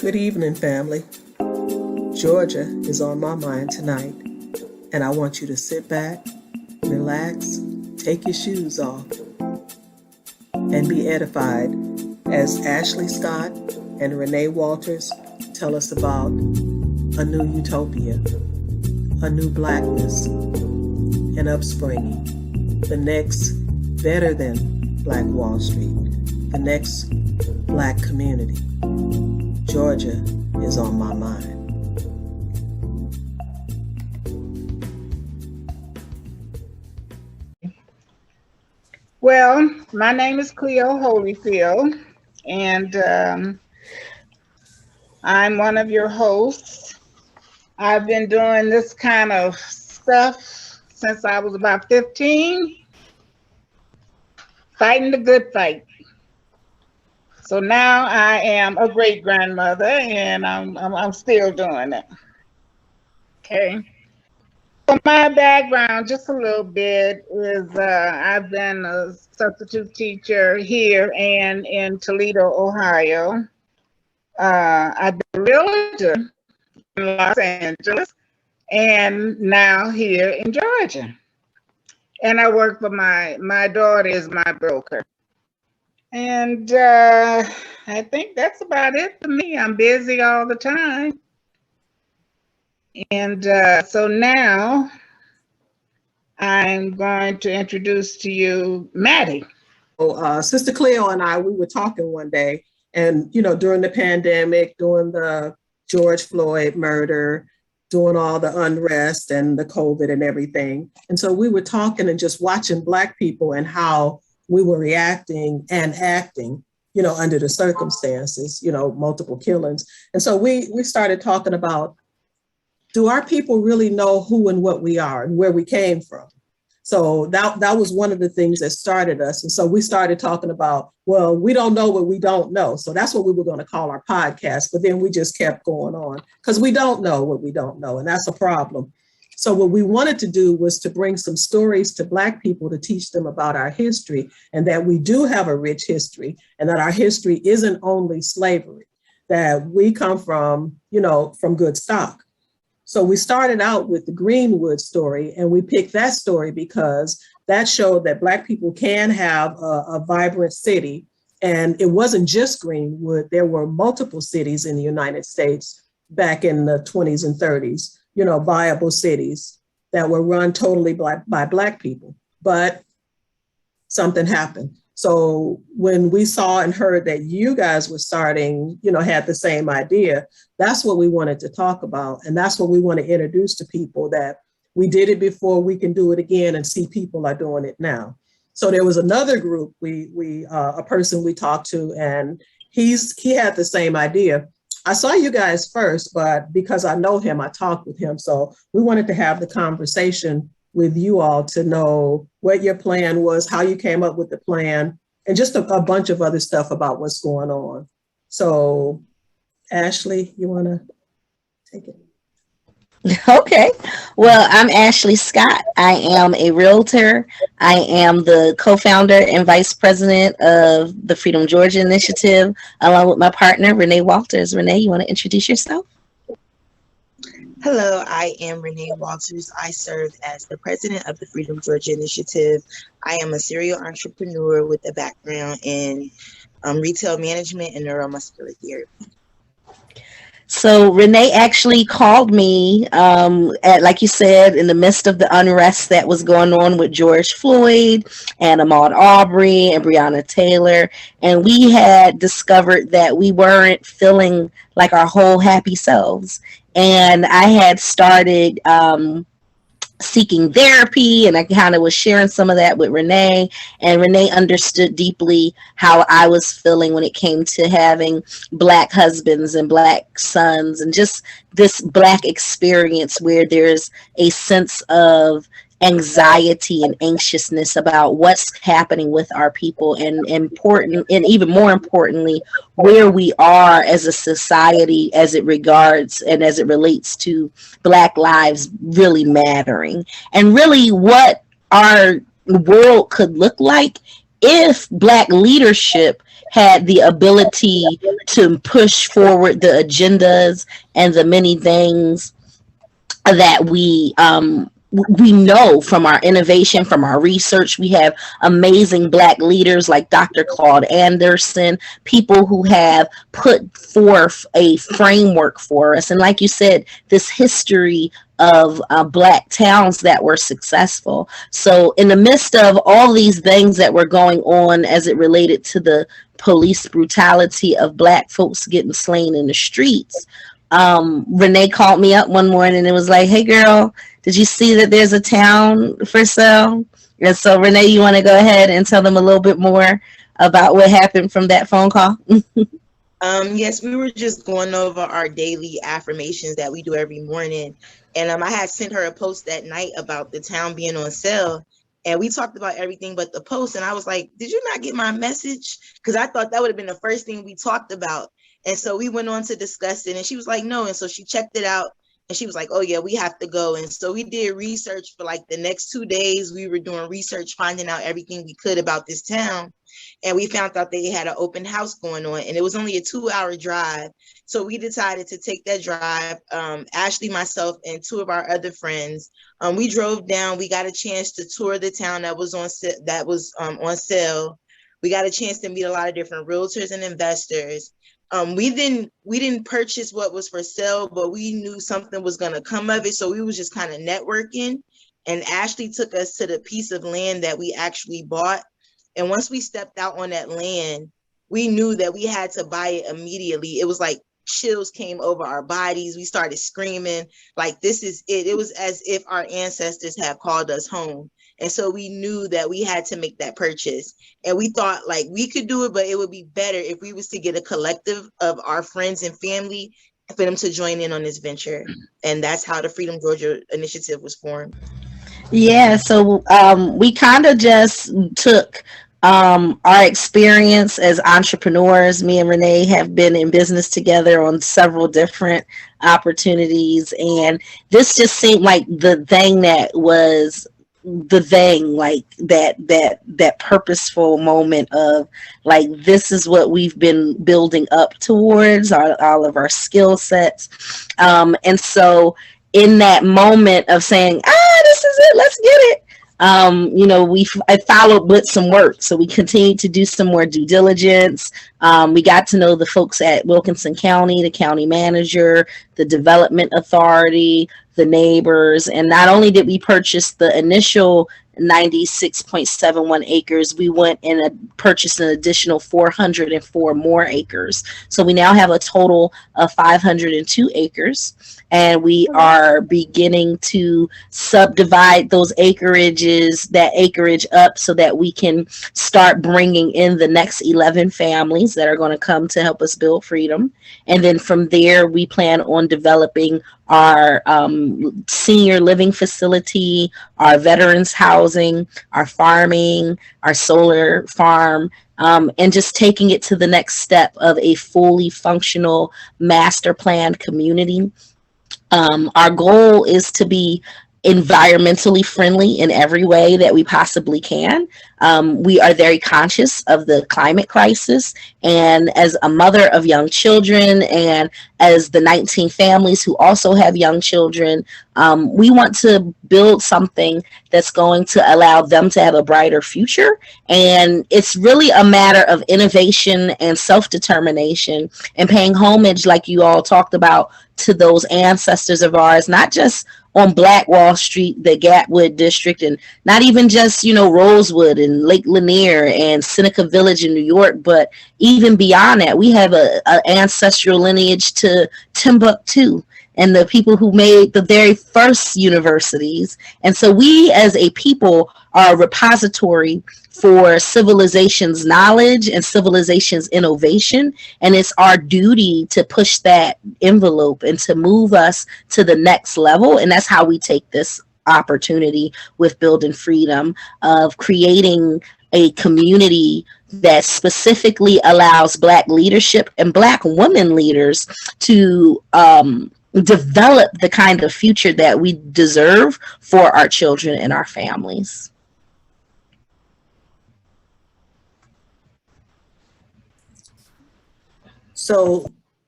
Good evening, family. Georgia is on my mind tonight, and I want you to sit back, relax, take your shoes off, and be edified as Ashley Scott and Renee Walters tell us about a new utopia, a new blackness, an upspringing, the next better than Black Wall Street, the next Black community. Georgia is on my mind. Well, my name is Cleo Holyfield, and I'm one of your hosts. I've been doing this kind of stuff since I was about 15, fighting the good fight. So now I am a great grandmother, and I'm still doing it. Okay. So my background, just a little bit, is I've been a substitute teacher here and in Toledo, Ohio. I've been a realtor in Los Angeles, and now here in Georgia. And I work for my daughter is my broker. And I think that's about it for me. I'm busy all the time. And so now I'm going to introduce to you Maddie. Sister Cleo and I, we were talking one day, and during the pandemic, during the George Floyd murder, doing all the unrest and the COVID and everything. And so we were talking and just watching Black people and how we were reacting and acting, under the circumstances, multiple killings. And so we started talking about, do our people really know who and what we are and where we came from? So that was one of the things that started us. And so we started talking about, well, we don't know what we don't know. So that's what we were going to call our podcast. But then we just kept going on because we don't know what we don't know. And that's a problem. So what we wanted to do was to bring some stories to Black people to teach them about our history, and that we do have a rich history, and that our history isn't only slavery, that we come from, from good stock. So we started out with the Greenwood story, and we picked that story because that showed that Black people can have a vibrant city. And it wasn't just Greenwood. There were multiple cities in the United States back in the 20s and 30s, viable cities that were run totally by Black people. But something happened. So when we saw and heard that you guys were starting, had the same idea, that's what we wanted to talk about. And that's what we want to introduce to people, that we did it before, we can do it again, and see people are doing it now. So there was another group, a person we talked to, and he had the same idea. I saw you guys first, but because I know him, I talked with him. So we wanted to have the conversation with you all to know what your plan was, how you came up with the plan, and just a bunch of other stuff about what's going on. So Ashley, you want to take it? Okay. Well, I'm Ashley Scott. I am a realtor. I am the co-founder and vice president of the Freedom Georgia Initiative, along with my partner, Renee Walters. Renee, you want to introduce yourself? Hello, I am Renee Walters. I serve as the president of the Freedom Georgia Initiative. I am a serial entrepreneur with a background in retail management and neuromuscular therapy. So Renee actually called me, like you said, in the midst of the unrest that was going on with George Floyd and Ahmaud Arbery and Breonna Taylor. And we had discovered that we weren't feeling like our whole happy selves. And I had started seeking therapy, and I kind of was sharing some of that with Renee, and Renee understood deeply how I was feeling when it came to having Black husbands and Black sons, and just this Black experience where there's a sense of anxiety and anxiousness about what's happening with our people, and important, and even more importantly, where we are as a society as it regards and as it relates to Black lives really mattering, and really what our world could look like if Black leadership had the ability to push forward the agendas and the many things that we know from our innovation, from our research. We have amazing Black leaders like Dr. Claude Anderson, people who have put forth a framework for us. And like you said, this history of Black towns that were successful. So in the midst of all these things that were going on as it related to the police brutality of Black folks getting slain in the streets, Renee called me up one morning and was like, "Hey girl, did you see that there's a town for sale?" And so Renee, you want to go ahead and tell them a little bit more about what happened from that phone call? Yes, we were just going over our daily affirmations that we do every morning. And I had sent her a post that night about the town being on sale. And we talked about everything but the post. And I was like, did you not get my message? Because I thought that would have been the first thing we talked about. And so we went on to discuss it. And she was like, no. And so she checked it out. And she was like, oh, yeah, we have to go. And so we did research for like the next 2 days. We were doing research, finding out everything we could about this town. And we found out they had an open house going on, and it was only a 2-hour drive. So we decided to take that drive. Ashley, myself, and 2 of our other friends. We drove down. We got a chance to tour the town that was on sale. We got a chance to meet a lot of different realtors and investors. We didn't purchase what was for sale, but we knew something was going to come of it. So we was just kind of networking. And Ashley took us to the piece of land that we actually bought. And once we stepped out on that land, we knew that we had to buy it immediately. It was like chills came over our bodies. We started screaming like, this is it. It was as if our ancestors had called us home. And so we knew that we had to make that purchase. And we thought like we could do it, but it would be better if we was to get a collective of our friends and family for them to join in on this venture. And that's how the Freedom Georgia Initiative was formed. Yeah, so we kind of just took our experience as entrepreneurs. Me and Renee have been in business together on several different opportunities, and this just seemed like the thing that was the thing, like that purposeful moment of like, this is what we've been building up towards, all of our skill sets, and so in that moment of saying, this is it, let's get it, I followed with some work. So we continued to do some more due diligence. We got to know the folks at Wilkinson County, the county manager, the development authority, the neighbors. And not only did we purchase the initial 96.71 acres, we went and purchased an additional 404 more acres. So we now have a total of 502 acres. And we are beginning to subdivide that acreage up so that we can start bringing in the next 11 families that are going to come to help us build freedom. And then from there, we plan on developing our senior living facility, our veterans housing, our farming, our solar farm, and just taking it to the next step of a fully functional master planned community. Our goal is to be environmentally friendly in every way that we possibly can. We are very conscious of the climate crisis, and as a mother of young children and as the 19 families who also have young children, we want to build something that's going to allow them to have a brighter future. And it's really a matter of innovation and self-determination and paying homage, like you all talked about, to those ancestors of ours, not just on Black Wall Street, the Gatwood district, and not even just, Rosewood and Lake Lanier and Seneca Village in New York, but even beyond that. We have a ancestral lineage to Timbuktu and the people who made the very first universities. And so we as a people are a repository for civilization's knowledge and civilization's innovation. And it's our duty to push that envelope and to move us to the next level. And that's how we take this opportunity with Building Freedom, of creating a community that specifically allows Black leadership and Black women leaders to develop the kind of future that we deserve for our children and our families.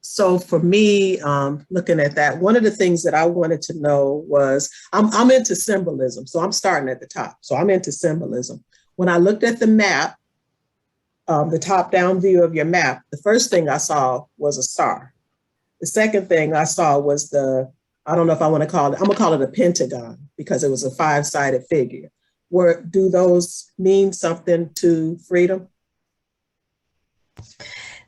So for me, looking at that, one of the things that I wanted to know was, I'm into symbolism. So I'm starting at the top. So I'm into symbolism. When I looked at the map, the top-down view of your map, the first thing I saw was a star. The second thing I saw was I don't know if I want to call it, I'm gonna call it a pentagon because it was a 5-sided figure. Do those mean something to freedom?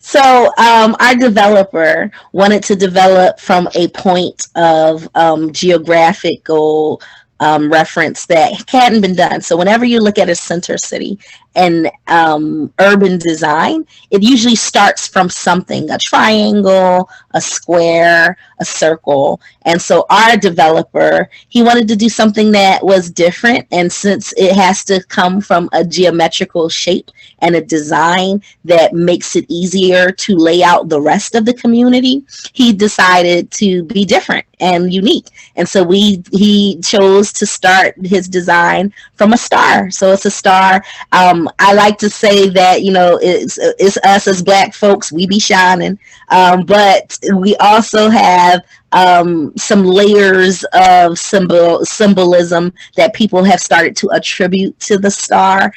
So our developer wanted to develop from a point of geographical reference that hadn't been done. So whenever you look at a center city and urban design, it usually starts from something, a triangle, a square, a circle. And so our developer, he wanted to do something that was different. And since it has to come from a geometrical shape and a design that makes it easier to lay out the rest of the community, he decided to be different and unique. And so he chose to start his design from a star. So it's a star. I like to say that, you know, it's us as Black folks, we be shining. But we also have some layers of symbolism that people have started to attribute to the star,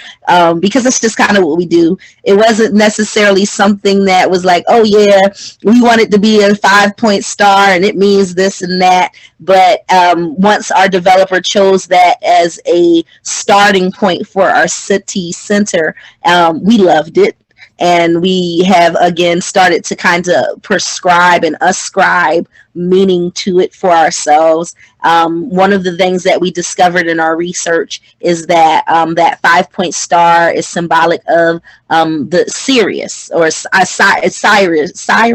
because it's just kind of what we do. It wasn't necessarily something that was like, oh yeah, we want it to be a 5-point star and it means this and that. But once our developer chose that as a starting point for our city center, we loved it. And we have, again, started to kind of prescribe and ascribe meaning to it for ourselves. One of the things that we discovered in our research is that that 5-point star is symbolic of the Sirius, or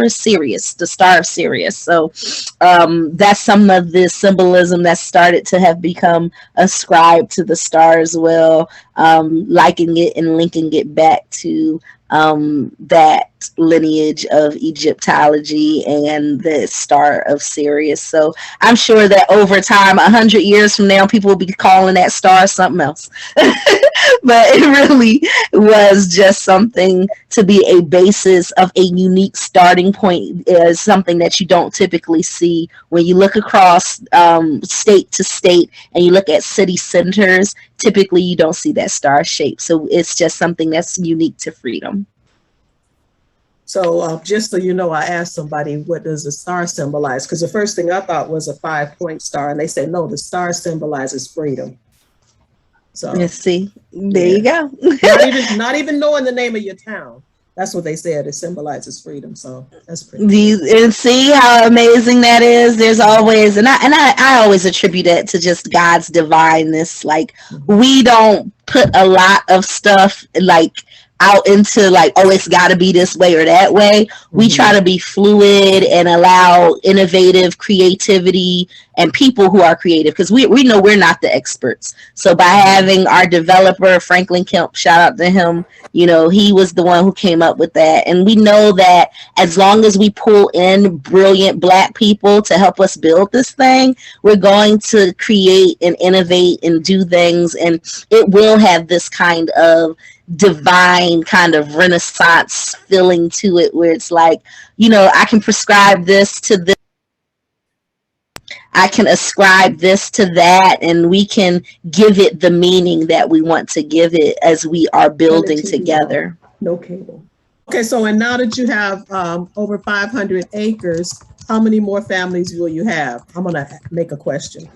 Sirius, the star of Sirius. So that's some of the symbolism that started to have become ascribed to the star as well, liking it and linking it back to that lineage of Egyptology and the star of Sirius. So I'm sure that over time, 100 years from now, people will be calling that star something else. But it really was just something to be a basis of a unique starting point, is something that you don't typically see when you look across state to state and you look at city centers. Typically, you don't see that star shape. So it's just something that's unique to freedom. So just so you know, I asked somebody, what does the star symbolize? Because the first thing I thought was a 5-point star. And they said, no, the star symbolizes freedom. So let's see. There you go. not even knowing the name of your town. That's what they said. It symbolizes freedom. So that's pretty cool. And see how amazing that is. There's always, and I always attribute it to just God's divineness. Like, we don't put a lot of stuff like out into like, oh, it's got to be this way or that way. We try to be fluid and allow innovative creativity and people who are creative, because we know we're not the experts. So by having our developer, Franklin Kemp, shout out to him, you know, he was the one who came up with that. And we know that as long as we pull in brilliant Black people to help us build this thing, we're going to create and innovate and do things. And it will have this kind of divine kind of Renaissance feeling to it, where it's like, you know, I can prescribe this to this, I can ascribe this to that, and we can give it the meaning that we want to give it as we are building together. No cable. Okay, so and now that you have over 500 acres, how many more families will you have? I'm gonna make a question.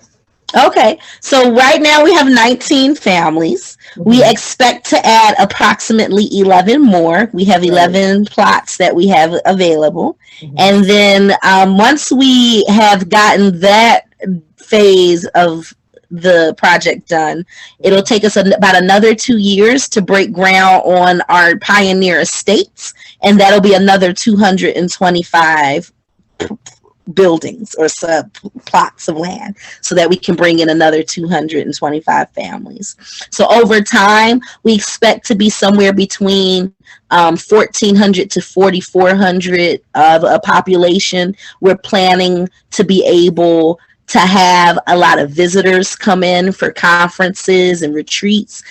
Okay, so right now we have 19 families. We expect to add approximately 11 more. We have 11 plots that we have available. And then once we have gotten that phase of the project done, it'll take us about another 2 years to break ground on our pioneer estates. And that'll be another 225 buildings or sub plots of land, so that we can bring in another 225 families. So over time, we expect to be somewhere between 1,400 to 4,400 of a population. We're planning to be able to have a lot of visitors come in for conferences and retreats.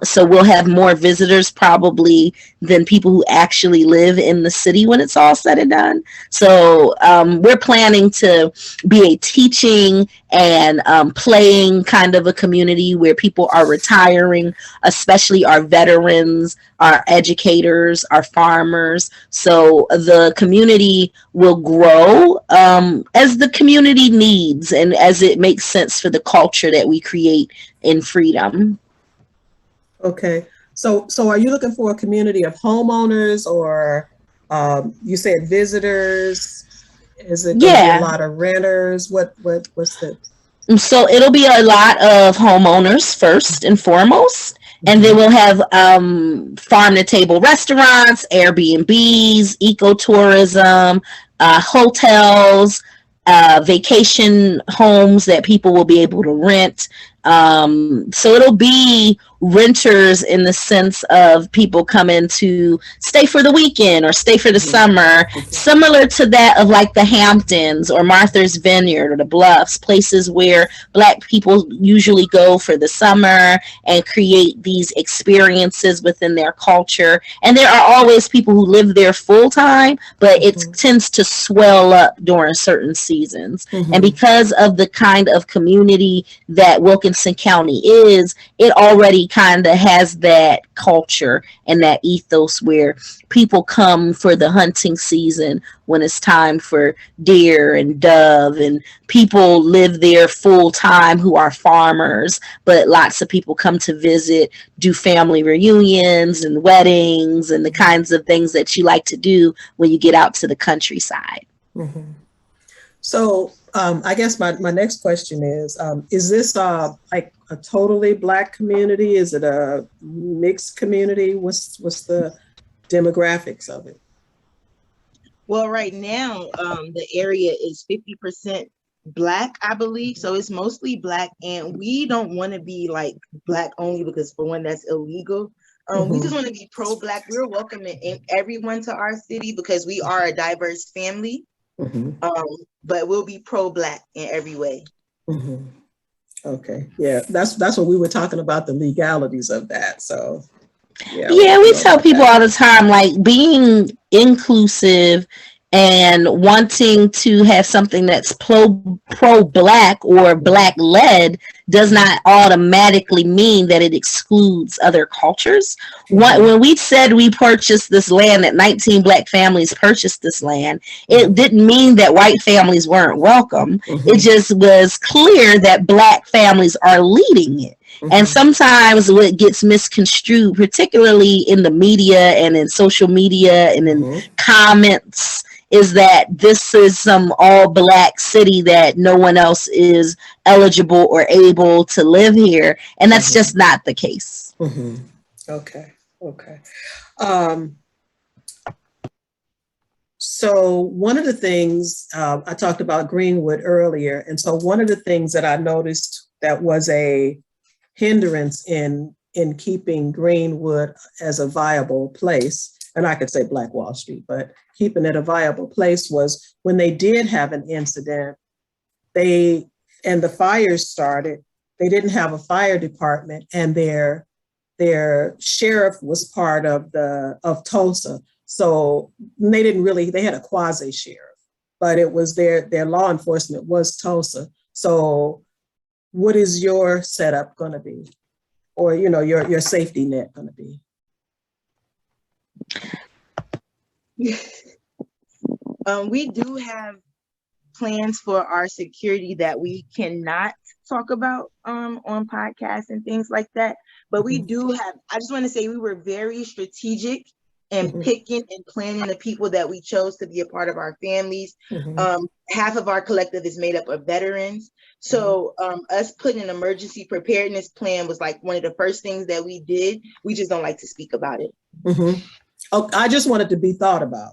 So we'll have more visitors probably than people who actually live in the city when it's all said and done. So we're planning to be a teaching and playing kind of a community where people are retiring, especially our veterans, our educators, our farmers. So the community will grow as the community needs and as it makes sense for the culture that we create in Freedom. Okay. So are you looking for a community of homeowners, or you said visitors? Is it going to be a lot of renters? What's the? So it'll be a lot of homeowners first and foremost. And then we'll have farm to table restaurants, Airbnbs, ecotourism, hotels, vacation homes that people will be able to rent. So it'll be renters in the sense of people coming to stay for the weekend or stay for the summer, similar to that of like the Hamptons or Martha's Vineyard or the Bluffs, places where Black people usually go for the summer and create these experiences within their culture. And there are always people who live there full time, but it tends to swell up during certain seasons. And because of the kind of community that Wilkinson County is, it already kind of has that culture and that ethos where people come for the hunting season when it's time for deer and dove, and people live there full time who are farmers, but lots of people come to visit, do family reunions and weddings and the kinds of things that you like to do when you get out to the countryside. So I guess my next question is this like a totally Black community? Is it a mixed community? What's the demographics of it? Well, right now, the area is 50% Black, I believe. So it's mostly Black, and we don't want to be like Black only because, for one, that's illegal. We just want to be pro-Black. We're welcoming everyone to our city because we are a diverse family. But we'll be pro-Black in every way. Okay, yeah, that's what we were talking about, the legalities of that. So yeah, we tell people all the time, like, being inclusive and wanting to have something that's pro-Black or Black-led does not automatically mean that it excludes other cultures. When we said we purchased this land, that 19 Black families purchased this land, it didn't mean that white families weren't welcome. It just was clear that Black families are leading it. And sometimes what gets misconstrued, particularly in the media and in social media and in comments, is that this is some all Black city that no one else is eligible or able to live here. And that's just not the case. Okay. So one of the things, I talked about Greenwood earlier. And so one of the things that I noticed that was a hindrance in keeping Greenwood as a viable place, and I could say Black Wall Street, but keeping it a viable place, was when they did have an incident, and the fires started, they didn't have a fire department, and their sheriff was part of Tulsa. So they had a quasi sheriff, but it was their law enforcement was Tulsa. So what is your setup going to be, or your safety net going to be? We do have plans for our security that we cannot talk about on podcasts and things like that. But we do have, I just want to say, we were very strategic and picking and planning the people that we chose to be a part of our families. Half of our collective is made up of veterans. So us putting an emergency preparedness plan was like one of the first things that we did. We just don't like to speak about it. Oh, I just wanted to be thought about.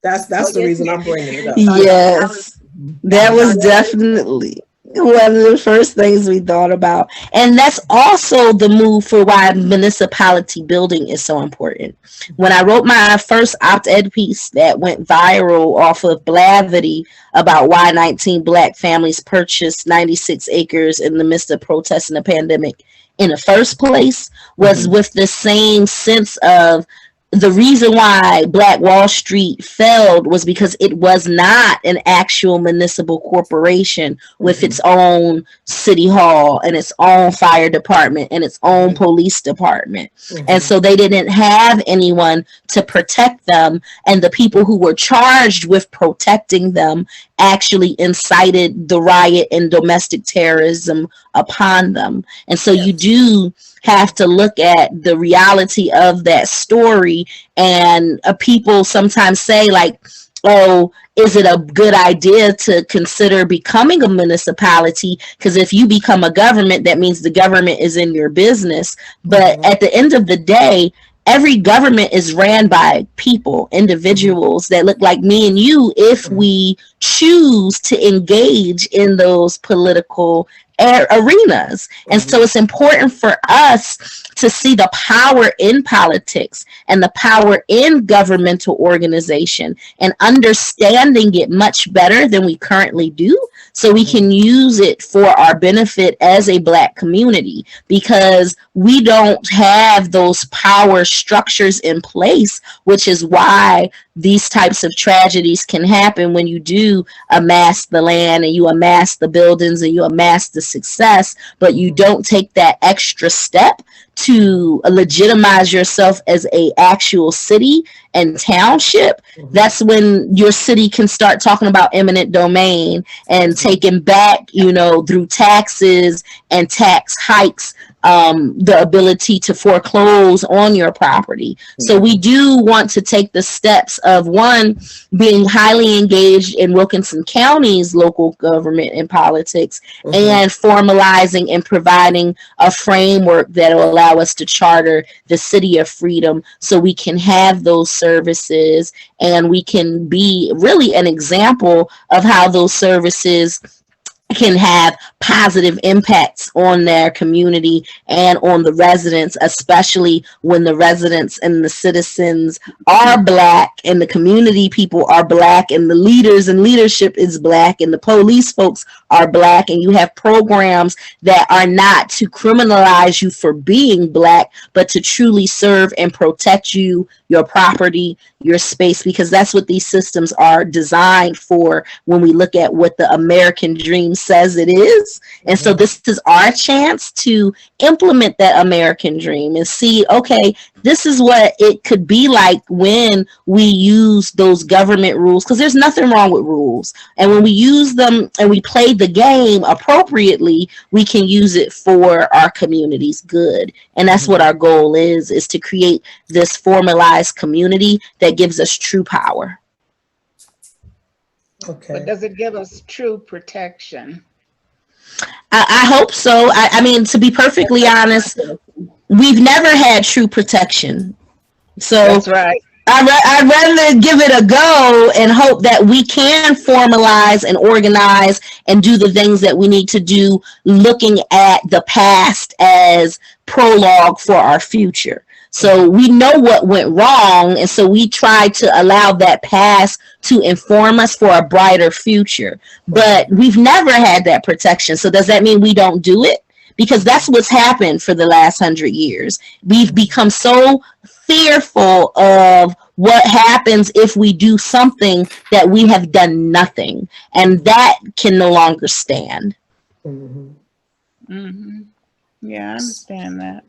That's the reason I'm bringing it up. Yes, that was definitely. One of the first things we thought about. And that's also the move for why municipality building is so important. When I wrote my first op-ed piece that went viral off of Blavity about why 19 Black families purchased 96 acres in the midst of protests and the pandemic in the first place, was with the same sense of the reason why Black Wall Street failed was because it was not an actual municipal corporation with its own city hall and its own fire department and its own police department. And so they didn't have anyone to protect them. And the people who were charged with protecting them actually incited the riot and domestic terrorism upon them. And so you do have to look at the reality of that story. And people sometimes say, like, oh, is it a good idea to consider becoming a municipality? Because if you become a government, that means the government is in your business. But at the end of the day, every government is ran by people, individuals that look like me and you, if we choose to engage in those political arenas. And so it's important for us to see the power in politics and the power in governmental organization and understanding it much better than we currently do, so we can use it for our benefit as a Black community, because we don't have those power structures in place, which is why these types of tragedies can happen when you do amass the land and you amass the buildings and you amass the success, but you don't take that extra step to legitimize yourself as a actual city and township. That's when your city can start talking about eminent domain and taking back, through taxes and tax hikes, the ability to foreclose on your property. So we do want to take the steps of, one, being highly engaged in Wilkinson County's local government and politics, and formalizing and providing a framework that will allow us to charter the City of Freedom, so we can have those services and we can be really an example of how those services can have positive impacts on their community and on the residents, especially when the residents and the citizens are Black and the community people are Black and the leaders and leadership is Black and the police folks are Black, and you have programs that are not to criminalize you for being Black, but to truly serve and protect you, your property, your space, because that's what these systems are designed for when we look at what the American dream says it is. And so this is our chance to implement that American dream and see, okay, this is what it could be like when we use those government rules, because there's nothing wrong with rules. And when we use them and we play the game appropriately, we can use it for our community's good. And that's what our goal is to create this formalized community that gives us true power. Okay. But does it give us true protection? I hope so. I mean, to be perfectly honest, we've never had true protection. So that's right. I'd rather give it a go and hope that we can formalize and organize and do the things that we need to do, looking at the past as prologue for our future. So we know what went wrong, and so we try to allow that past to inform us for a brighter future. But we've never had that protection. So does that mean we don't do it? Because that's what's happened for the last 100 years. We've become so fearful of what happens if we do something that we have done nothing, and that can no longer stand. Yeah, I understand that.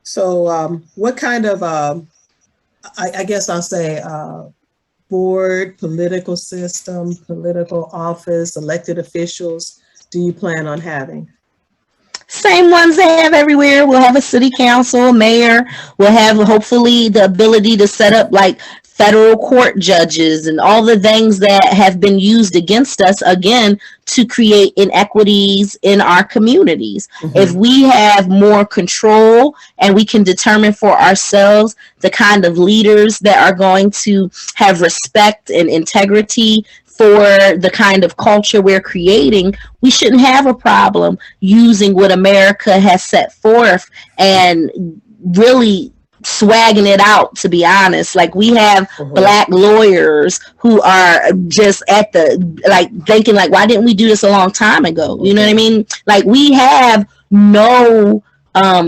So what kind of, I guess I'll say, board, political system, political office, elected officials do you plan on having? Same ones they have everywhere. We'll have a city council, mayor. We'll have hopefully the ability to set up like federal court judges and all the things that have been used against us, again, to create inequities in our communities. If we have more control and we can determine for ourselves the kind of leaders that are going to have respect and integrity for the kind of culture we're creating, we shouldn't have a problem using what America has set forth and really swagging it out, to be honest. Like, we have Black lawyers who are just at the, like, thinking like, why didn't we do this a long time ago? You know what I mean? Like, we have no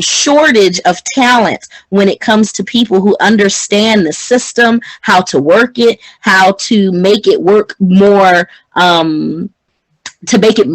shortage of talent when it comes to people who understand the system, how to work it, how to make it work more, to make it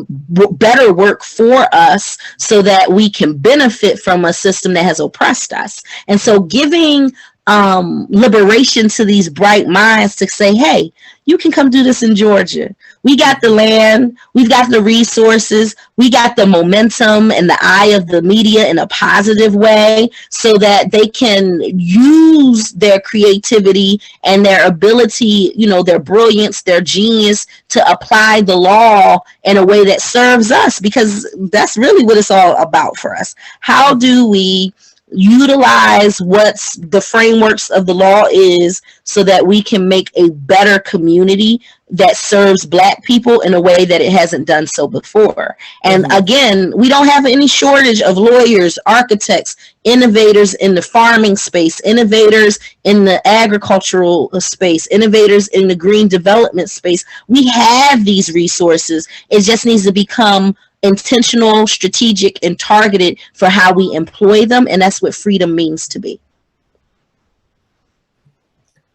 better work for us so that we can benefit from a system that has oppressed us. And so giving liberation to these bright minds to say, hey, you can come do this in Georgia. We got the land, we've got the resources, we got the momentum and the eye of the media in a positive way so that they can use their creativity and their ability, you know, their brilliance, their genius to apply the law in a way that serves us, because that's really what it's all about for us. How do we utilize what's the frameworks of the law is so that we can make a better community that serves Black people in a way that it hasn't done so before? And again, we don't have any shortage of lawyers, architects, innovators in the farming space, innovators in the agricultural space, innovators in the green development space. We have these resources. It just needs to become intentional, strategic, and targeted for how we employ them, and that's what freedom means to be.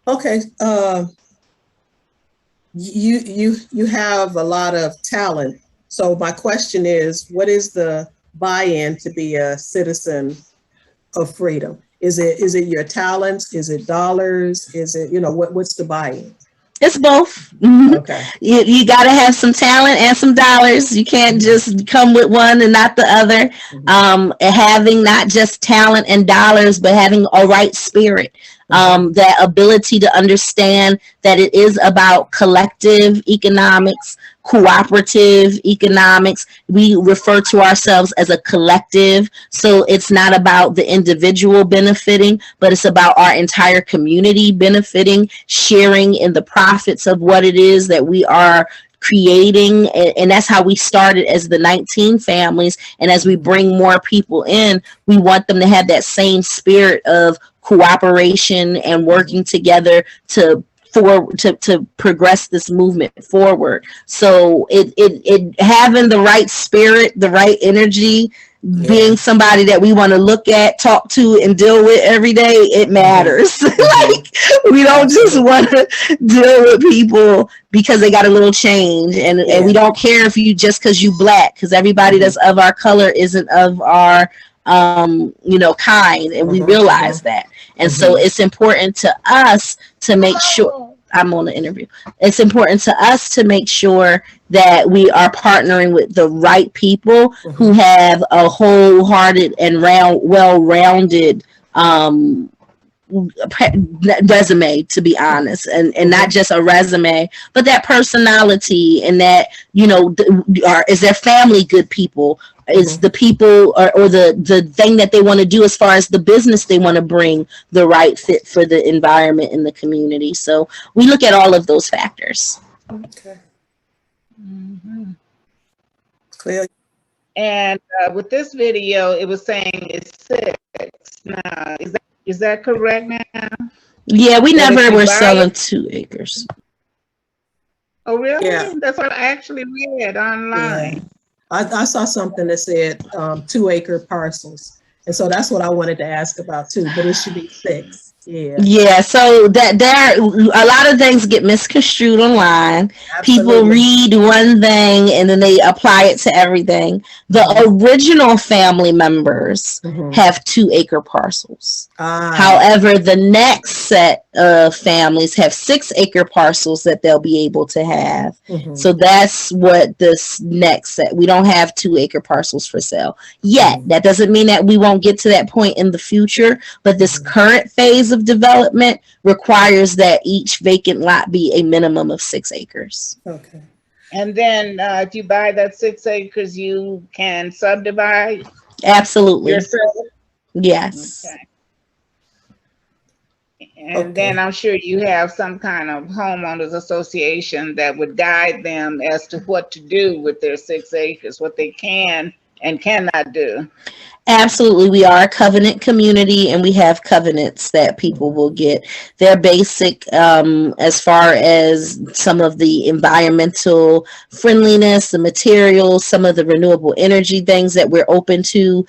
Okay, you have a lot of talent. So my question is, what is the buy-in to be a citizen of freedom? Is it your talents? Is it dollars? Is it, you know, what's the buy-in? It's both. Okay. You got to have some talent and some dollars. You can't just come with one and not the other. Having not just talent and dollars, but having a right spirit. That ability to understand that it is about collective economics, cooperative economics. We refer to ourselves as a collective. So it's not about the individual benefiting, but it's about our entire community benefiting, sharing in the profits of what it is that we are creating. And that's how we started as the 19 families. And as we bring more people in, we want them to have that same spirit of cooperation and working together to progress this movement forward. So it having the right spirit, the right energy, being somebody that we want to look at, talk to, and deal with every day, it matters. Like, we don't just want to deal with people because they got a little change, and we don't care if you just because you Black, because everybody that's of our color isn't of our kind, and we realize that. And so it's important to us to make sure, I'm on the interview, it's important to us to make sure that we are partnering with the right people who have a wholehearted and well-rounded resume, to be honest, and not just a resume, but that personality, and that, you know, is their family good people? Is the people or the thing that they want to do as far as the business they want to bring the right fit for the environment in the community? So we look at all of those factors. Okay. Clear. And with this video, it was saying it's 6. Now, is that correct now? Yeah, we never were selling 2 acres. Oh, really? Yeah. That's what I actually read online. Yeah. I saw something that said 2-acre parcels. And so that's what I wanted to ask about too, but it should be 6. Yeah. So that there, a lot of things get misconstrued online. Absolutely. People read one thing and then they apply it to everything. The original family members have 2-acre parcels. However, the next set of families have 6-acre parcels that they'll be able to have. So that's what this next set. We don't have 2-acre parcels for sale yet. That doesn't mean that we won't get to that point in the future, but this current phase phases of development requires that each vacant lot be a minimum of 6 acres. Okay. And then if you buy that 6 acres, you can subdivide Absolutely. yourself. Yes. Okay. And then I'm sure you have some kind of homeowners association that would guide them as to what to do with their 6 acres, what they can and cannot do. Absolutely. We are a covenant community, and we have covenants that people will get. They're basic as far as some of the environmental friendliness, the materials, some of the renewable energy things that we're open to.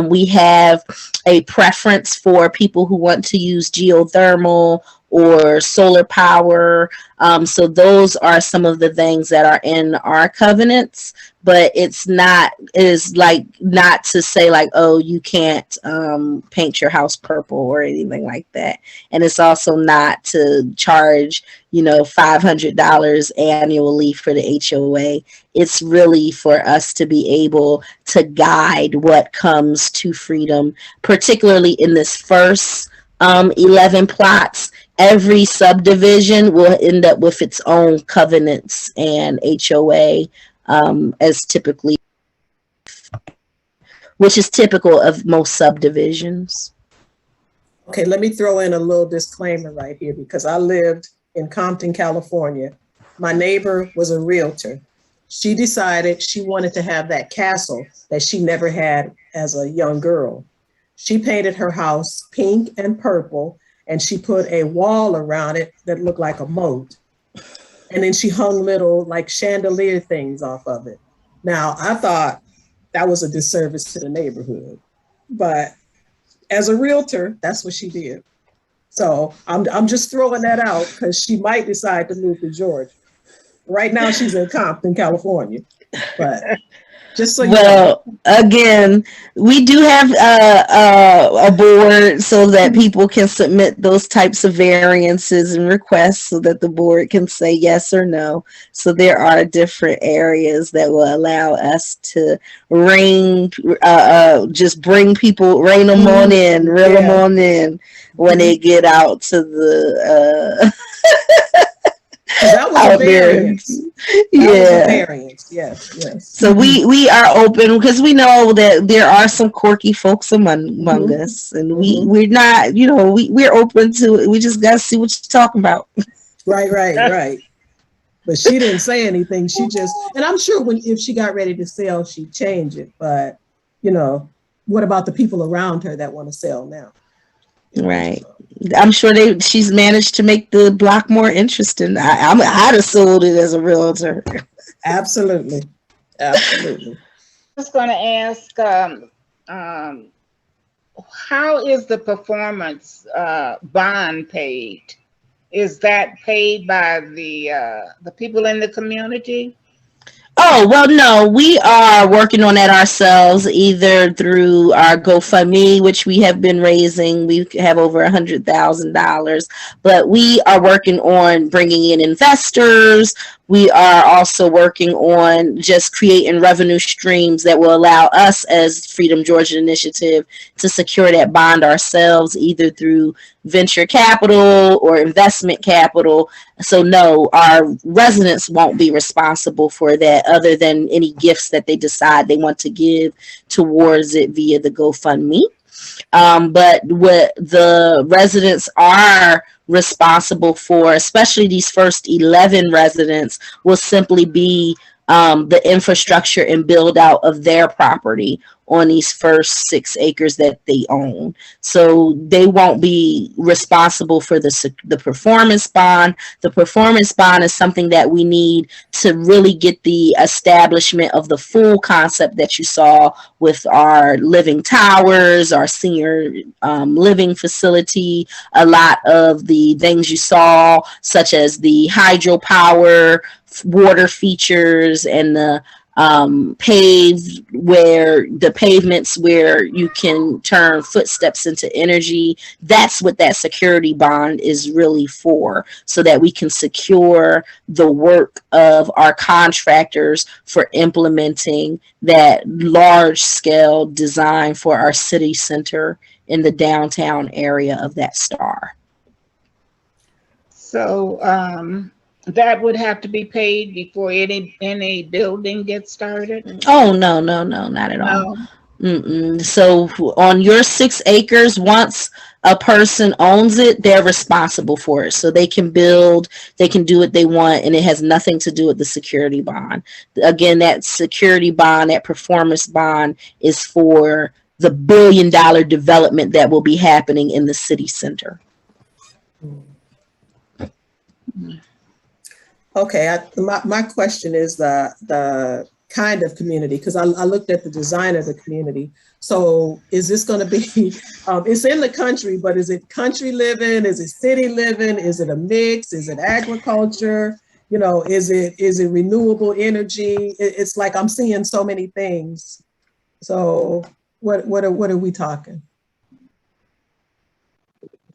We have a preference for people who want to use geothermal or solar power. So those are some of the things that are in our covenants, but it is like not to say like, oh, you can't paint your house purple or anything like that. And it's also not to charge, $500 annually for the HOA. It's really for us to be able to guide what comes to Freedom, particularly in this first 11 plots. Every subdivision will end up with its own covenants and HOA, as typically, which is typical of most subdivisions. Okay, let me throw in a little disclaimer right here, because I lived in Compton, California. My neighbor was a realtor. She decided she wanted to have that castle that she never had as a young girl. She painted her house pink and purple, and she put a wall around it that looked like a moat. And then she hung little like chandelier things off of it. Now, I thought that was a disservice to the neighborhood, but as a realtor, that's what she did. So I'm just throwing that out because she might decide to move to Georgia. Right now she's in Compton, California, but just so you know. Again, we do have a board so that people can submit those types of variances and requests so that the board can say yes or no. So there are different areas that will allow us to just bring people, rein them on in, reel them on in when they get out to the that was a variance. Yeah. Was a variance. Yes. So we are open because we know that there are some quirky folks among us, and we're not, we're open to it. We just got to see what you're talking about. Right. But she didn't say anything. She just, and I'm sure if she got ready to sell, she'd change it. But, what about the people around her that want to sell now? Right. I'm sure she's managed to make the block more interesting. I'd have sold it as a realtor. Absolutely. I was going to ask, how is the performance bond paid? Is that paid by the people in the community? Oh, well, no, we are working on that ourselves, either through our GoFundMe, which we have been raising. We have over $100,000, but we are working on bringing in investors. We are also working on just creating revenue streams that will allow us as Freedom Georgia Initiative to secure that bond ourselves, either through venture capital or investment capital. So no, our residents won't be responsible for that, other than any gifts that they decide they want to give towards it via the GoFundMe. But what the residents are responsible for, especially these first 11 residents, will simply be the infrastructure and build out of their property on these first 6 acres that they own. So they won't be responsible for the performance bond. The performance bond is something that we need to really get the establishment of the full concept that you saw with our living towers, our senior living facility, a lot of the things you saw, such as the hydropower, water features, and the pavements where you can turn footsteps into energy. That's what that security bond is really for, so that we can secure the work of our contractors for implementing that large scale design for our city center in the downtown area of that star. So that would have to be paid before any building gets started? Oh, no, not at all. No. So on your 6 acres, once a person owns it, they're responsible for it. So they can build, they can do what they want, and it has nothing to do with the security bond. Again, that security bond, that performance bond, is for the $1 billion development that will be happening in the city center. Okay, my question is the kind of community, because I looked at the design of the community. So is this going to be, it's in the country, but is it country living? Is it city living? Is it a mix? Is it agriculture? You know, is it renewable energy? It's like I'm seeing so many things. So what are we talking?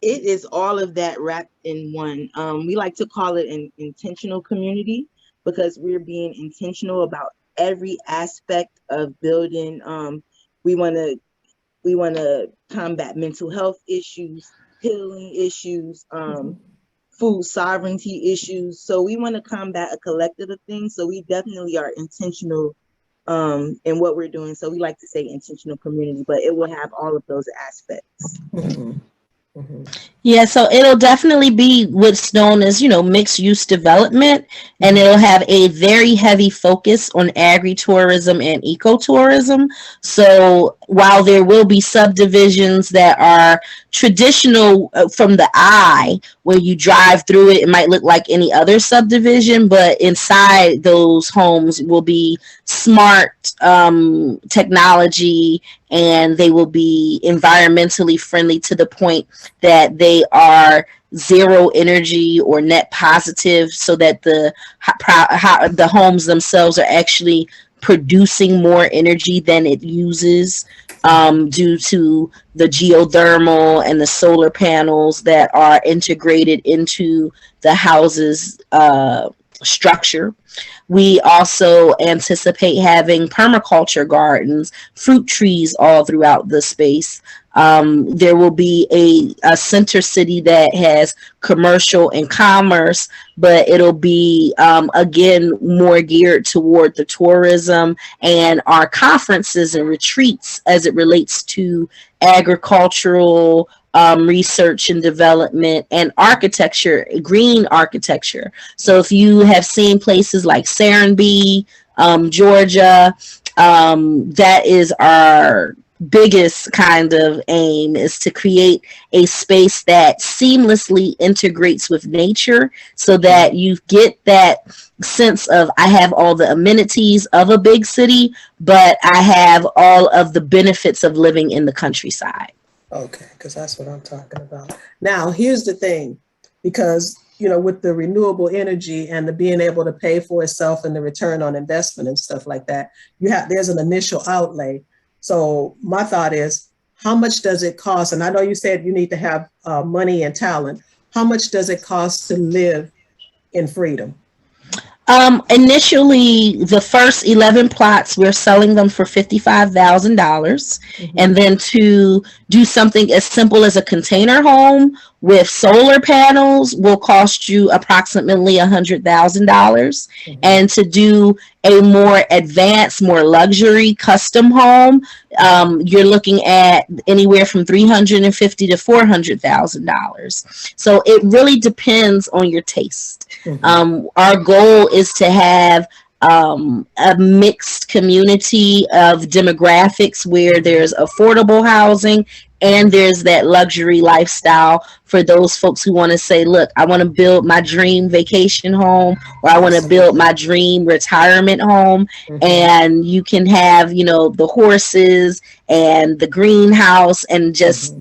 It is all of that wrapped in one. We like to call it an intentional community because we're being intentional about every aspect of building. We want to combat mental health issues, healing issues, food sovereignty issues. So we want to combat a collective of things. So we definitely are intentional in what we're doing. So we like to say intentional community, but it will have all of those aspects. Yeah, so it'll definitely be what's known as, mixed use development, and it'll have a very heavy focus on agritourism and ecotourism. So while there will be subdivisions that are traditional from the eye, when you drive through it, it might look like any other subdivision, but inside those homes will be smart technology, and they will be environmentally friendly to the point that they are zero energy or net positive, so that the homes themselves are actually producing more energy than it uses, due to the geothermal and the solar panels that are integrated into the house's structure. We also anticipate having permaculture gardens, fruit trees all throughout the space. There will be a center city that has commercial and commerce, but it'll be, again, more geared toward the tourism and our conferences and retreats as it relates to agricultural research and development and architecture, green architecture. So if you have seen places like Serenbe, Georgia, that is our biggest kind of aim, is to create a space that seamlessly integrates with nature, so that you get that sense of, I have all the amenities of a big city, but I have all of the benefits of living in the countryside. Okay, because that's what I'm talking about. Now, here's the thing, because, with the renewable energy and the being able to pay for itself and the return on investment and stuff like that, there's an initial outlay. So my thought is, how much does it cost? And I know you said you need to have money and talent. How much does it cost to live in freedom? Initially, the first 11 plots, we're selling them for $55,000. And then to do something as simple as a container home with solar panels will cost you approximately $100,000. And to do a more advanced, more luxury custom home, you're looking at anywhere from $350,000 to $400,000. So it really depends on your taste. Our goal is to have a mixed community of demographics where there's affordable housing and there's that luxury lifestyle for those folks who want to say, look, I want to build my dream vacation home, or I want to build my dream retirement home. And you can have, the horses and the greenhouse and just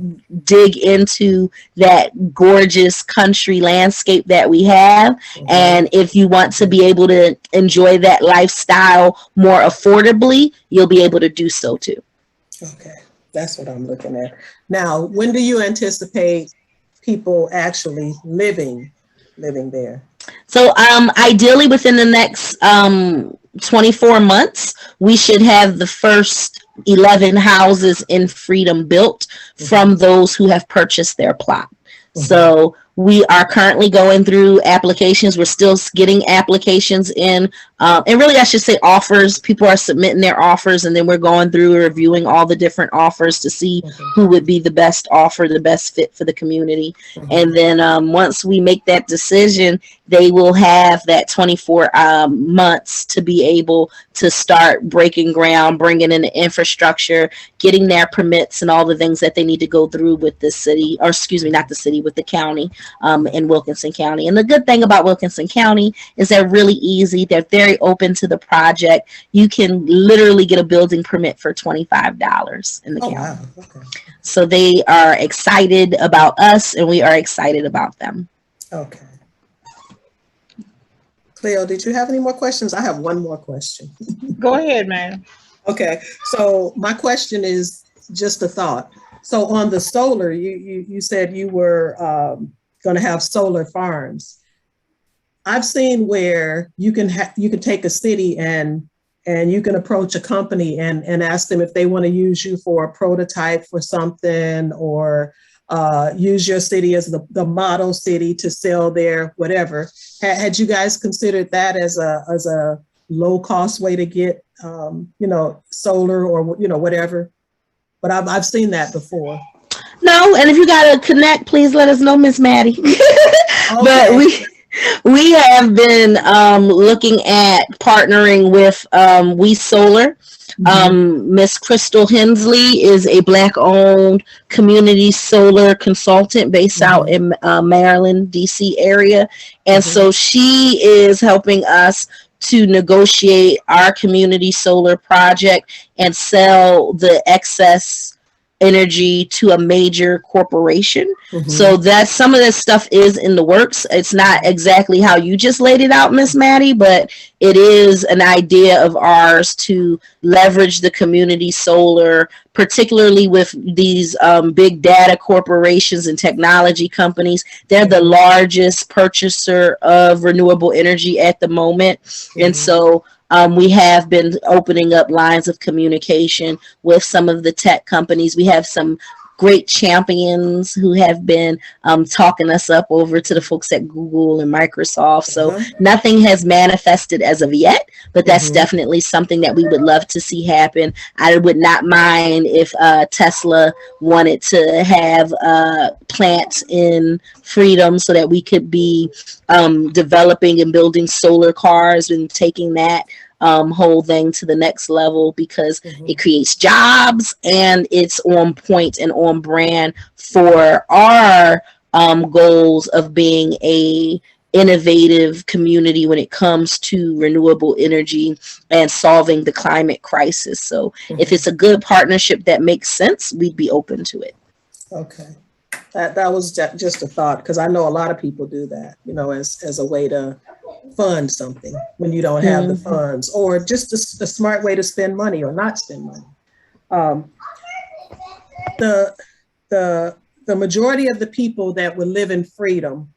dig into that gorgeous country landscape that we have. And if you want to be able to enjoy that lifestyle more affordably, you'll be able to do so too. Okay. That's what I'm looking at. Now, when do you anticipate people actually living there? So ideally within the next 24 months, we should have the first 11 houses in Freedom built from those who have purchased their plot. So we are currently going through applications. We're still getting applications in, and really I should say offers. People are submitting their offers, and then we're going through and reviewing all the different offers to see who would be the best offer, the best fit for the community. And then once we make that decision, they will have that 24 months to be able to start breaking ground, bringing in the infrastructure, getting their permits and all the things that they need to go through with the city, or excuse me, not the city, with the county in Wilkinson County. And the good thing about Wilkinson County is they're really easy. They're very open to the project. You can literally get a building permit for $25 in the county. Wow. Okay. So they are excited about us, and we are excited about them. Okay. Cleo, did you have any more questions? I have one more question. Go ahead, man. Okay, so my question is just a thought. So on the solar, you said you were going to have solar farms. I've seen where you can take a city and you can approach a company and ask them if they want to use you for a prototype for something, or use your city as the model city to sell their whatever. Had you guys considered that as a low cost way to get solar or whatever? But I've seen that before. No, and if you got to connect, please let us know, Miss Maddie. Okay. But we have been looking at partnering with We Solar. Miss Crystal Hensley is a Black-owned community solar consultant based out in Maryland, DC area. And so she is helping us to negotiate our community solar project and sell the excess energy to a major corporation. So that some of this stuff is in the works. It's not exactly how you just laid it out, Miss Maddie, but it is an idea of ours to leverage the community solar, particularly with these big data corporations and technology companies. They're the largest purchaser of renewable energy at the moment. And so we have been opening up lines of communication with some of the tech companies. We have some great champions who have been talking us up over to the folks at Google and Microsoft. So nothing has manifested as of yet, but that's definitely something that we would love to see happen. I would not mind if Tesla wanted to have plants in Freedom so that we could be developing and building solar cars and taking that whole thing to the next level, because it creates jobs and it's on point and on brand for our goals of being a innovative community when it comes to renewable energy and solving the climate crisis. So if it's a good partnership that makes sense, we'd be open to it. Okay. That was just a thought, because I know a lot of people do that, as a way to fund something when you don't have the funds, or just a smart way to spend money or not spend money. The majority of the people that would live in Freedom,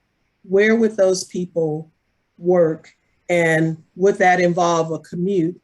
where would those people work, and would that involve a commute,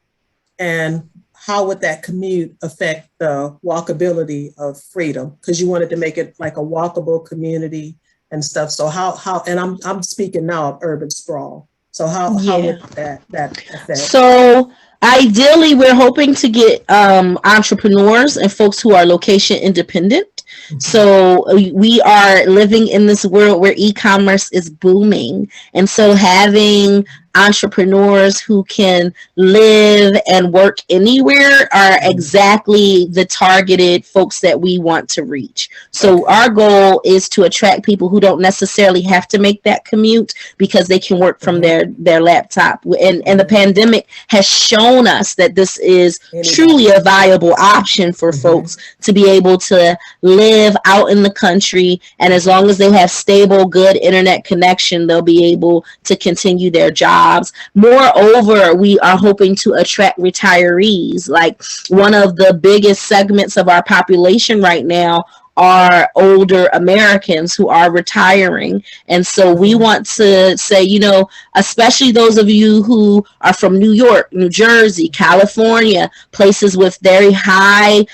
and how would that commute affect the walkability of Freedom? Because you wanted to make it like a walkable community and stuff. So how and I'm speaking now of urban sprawl. So how would that affect? So ideally, we're hoping to get entrepreneurs and folks who are location independent. So we are living in this world where e-commerce is booming. And so having entrepreneurs who can live and work anywhere are exactly the targeted folks that we want to reach. So our goal is to attract people who don't necessarily have to make that commute because they can work from their laptop. And the pandemic has shown us that this is truly a viable option for folks to be able to live out in the country. And as long as they have stable, good internet connection, they'll be able to continue their jobs. Moreover, we are hoping to attract retirees. Like, one of the biggest segments of our population right now are older Americans who are retiring. And so we want to say, you know, especially those of you who are from New York, New Jersey, California, places with very high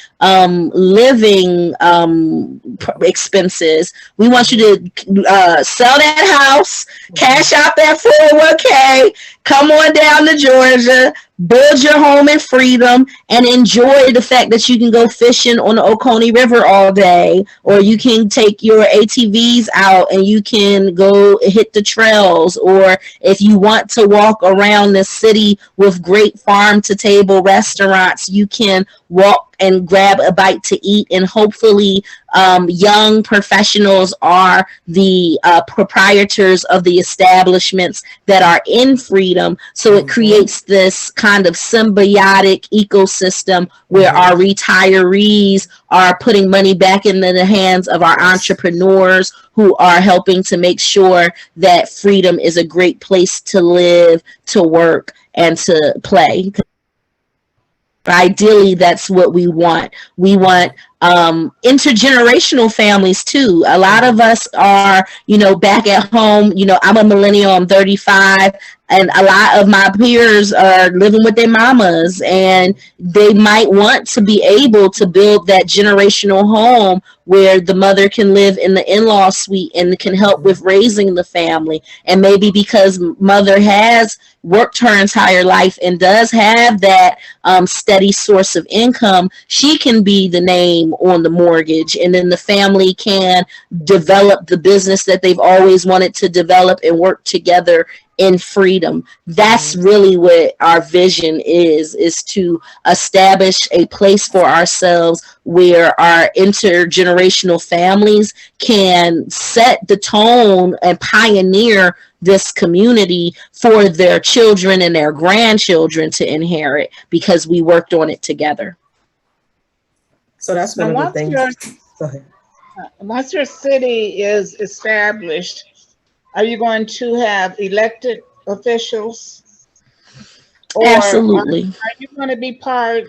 living expenses, we want you to sell that house, cash out that 401k, come on down to Georgia, build your home in freedom, and enjoy the fact that you can go fishing on the Oconee River all day, or you can take your ATVs out and you can go hit the trails, or if you want to walk around the city with great farm to table restaurants, you can walk and grab a bite to eat. And hopefully young professionals are the proprietors of the establishments that are in freedom. So it creates this kind of symbiotic ecosystem where our retirees are putting money back into the hands of our entrepreneurs, who are helping to make sure that freedom is a great place to live, to work, and to play. Ideally, that's what we want. We want intergenerational families too. A lot of us are, you know, back at home. You know, I'm a millennial, I'm 35, and a lot of my peers are living with their mamas, and they might want to be able to build that generational home where the mother can live in the in-law suite and can help with raising the family. And maybe because mother has worked her entire life and does have that steady source of income, she can be the name on the mortgage, and then the family can develop the business that they've always wanted to develop and work together in freedom. That's really what our vision is to establish a place for ourselves where our intergenerational families can set the tone and pioneer this community for their children and their grandchildren to inherit, because we worked on it together. So that's one of the things. Go ahead. Once your city is established, are you going to have elected officials? Or Absolutely. Are you going to be part?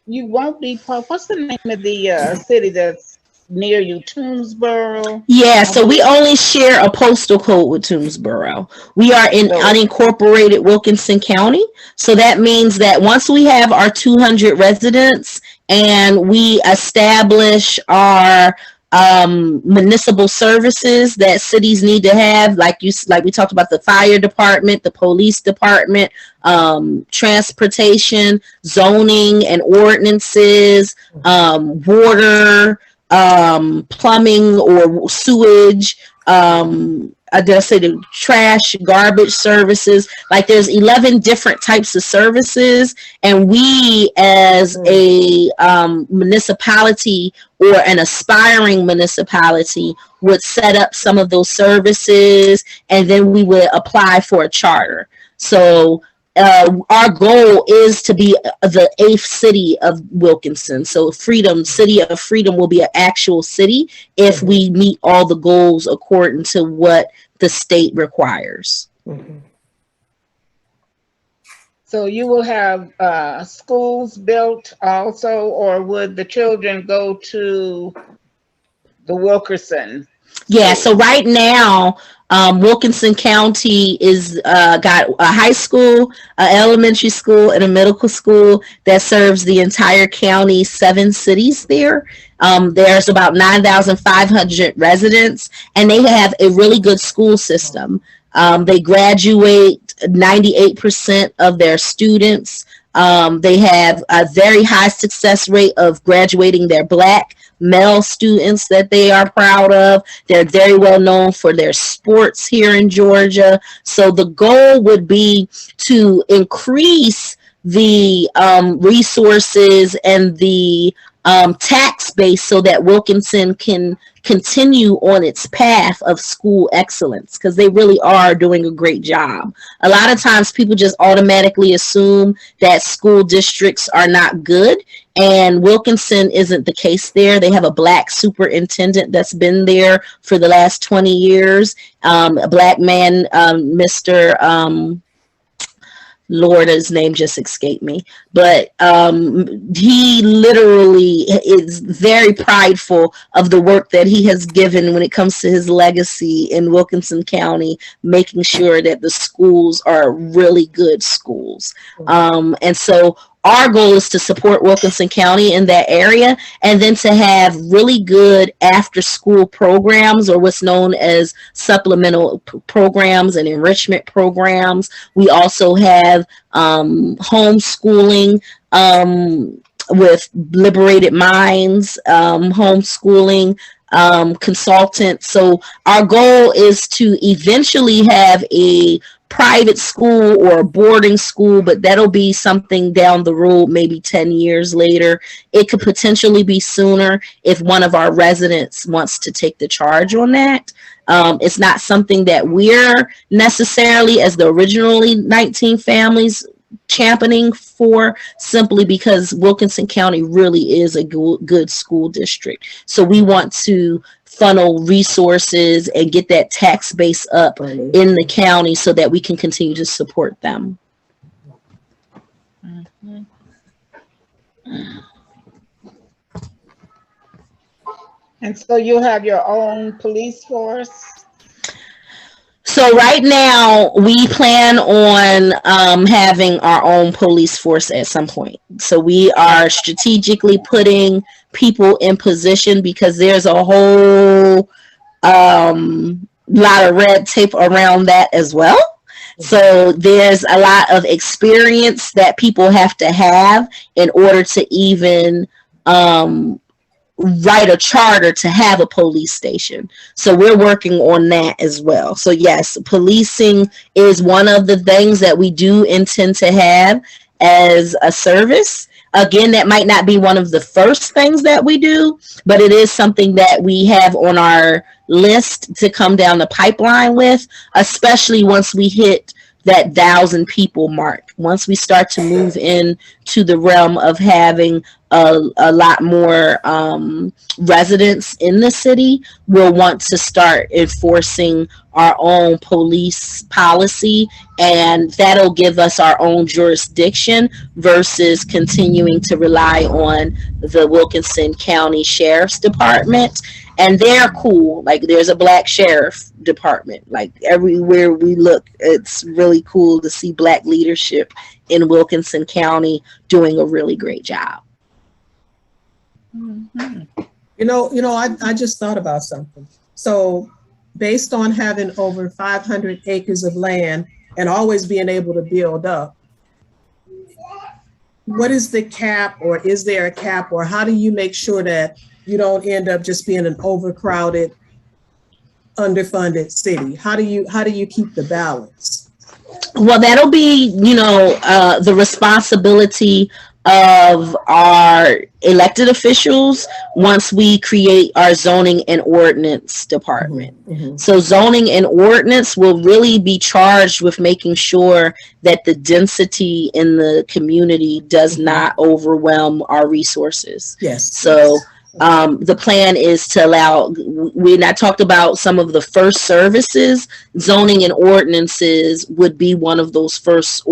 You won't be part. What's the name of the city that's near you? Toomsboro? Yeah, so we only share a postal code with Toomsboro. We are in unincorporated Wilkinson County. So that means that once we have our 200 residents and we establish our municipal services that cities need to have, like we talked about, the fire department, the police department, transportation, zoning and ordinances, water, plumbing or sewage, did I say the trash, garbage services? Like there's 11 different types of services, and we as a municipality or an aspiring municipality would set up some of those services, and then we would apply for a charter. So our goal is to be the 8th city of Wilkinson. So City of Freedom will be an actual city if we meet all the goals according to what the state requires. So you will have schools built also, or would the children go to the Wilkerson? Yeah, so right now, Wilkinson County is got a high school, an elementary school, and a middle school that serves the entire county, 7 cities there. There's about 9,500 residents, and they have a really good school system. They graduate 98% of their students. They have a very high success rate of graduating their Black male students that they are proud of. They're very well known for their sports here in Georgia. So the goal would be to increase the resources and the tax base so that Wilkinson can continue on its path of school excellence, because they really are doing a great job. A lot of times people just automatically assume that school districts are not good, and Wilkinson isn't the case there. They have a Black superintendent that's been there for the last 20 years, a Black man, Mr. Lord, his name just escaped me, but he literally is very prideful of the work that he has given when it comes to his legacy in Wilkinson County, making sure that the schools are really good schools. And so our goal is to support Wilkinson County in that area, and then to have really good after school programs, or what's known as supplemental programs and enrichment programs. We also have homeschooling with Liberated Minds, homeschooling consultants. So our goal is to eventually have a private school or a boarding school, but that'll be something down the road, maybe 10 years later. It could potentially be sooner if one of our residents wants to take the charge on that. It's not something that we're necessarily, as the originally 19 families, championing for, simply because Wilkinson County really is a good school district. So we want to funnel resources and get that tax base up in the county so that we can continue to support them. And so you have your own police force? So right now we plan on having our own police force at some point. So we are strategically putting people in position, because there's a whole lot of red tape around that as well. So there's a lot of experience that people have to have in order to even write a charter to have a police station. So we're working on that as well. So yes, policing is one of the things that we do intend to have as a service. Again, that might not be one of the first things that we do, but it is something that we have on our list to come down the pipeline with, especially once we hit that 1,000 people mark. Once we start to move in to the realm of having a lot more residents in the city, we'll want to start enforcing our own police policy, and that'll give us our own jurisdiction versus continuing to rely on the Wilkinson County Sheriff's Department. And they're cool. Like, there's a Black sheriff department. Like, everywhere we look, it's really cool to see Black leadership in Wilkinson County doing a really great job. Mm-hmm. I just thought about something. So based on having over 500 acres of land and always being able to build up, what is the cap, or is there a cap, or how do you make sure that you don't end up just being an overcrowded, underfunded city? How do you keep the balance? Well, that'll be, the responsibility of our elected officials once we create our zoning and ordinance department. Mm-hmm. So zoning and ordinance will really be charged with making sure that the density in the community does not overwhelm our resources. Yes. So the plan is to allow, I talked about some of the first services. Zoning and ordinances would be one of those first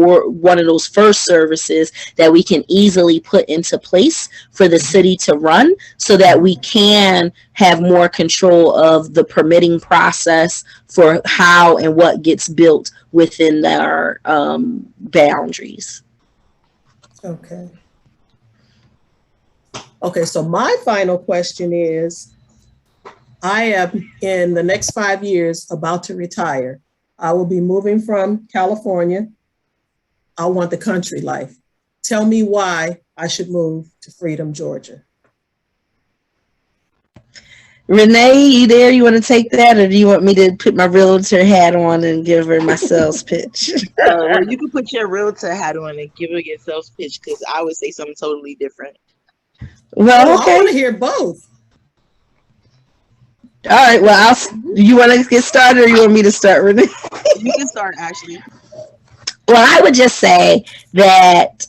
services that we can easily put into place for the city to run, so that we can have more control of the permitting process for how and what gets built within our boundaries. Okay, so my final question is, I am in the next 5 years about to retire. I will be moving from California. I want the country life. Tell me why I should move to Freedom, Georgia. Renee, you there? You want to take that, or do you want me to put my realtor hat on and give her my sales pitch? Well, you can put your realtor hat on and give her your sales pitch, because I would say something totally different. Well, okay. I want to hear both. All right. Well, you want to get started, or you want me to start, Renee? You can start, Ashley. Well, I would just say that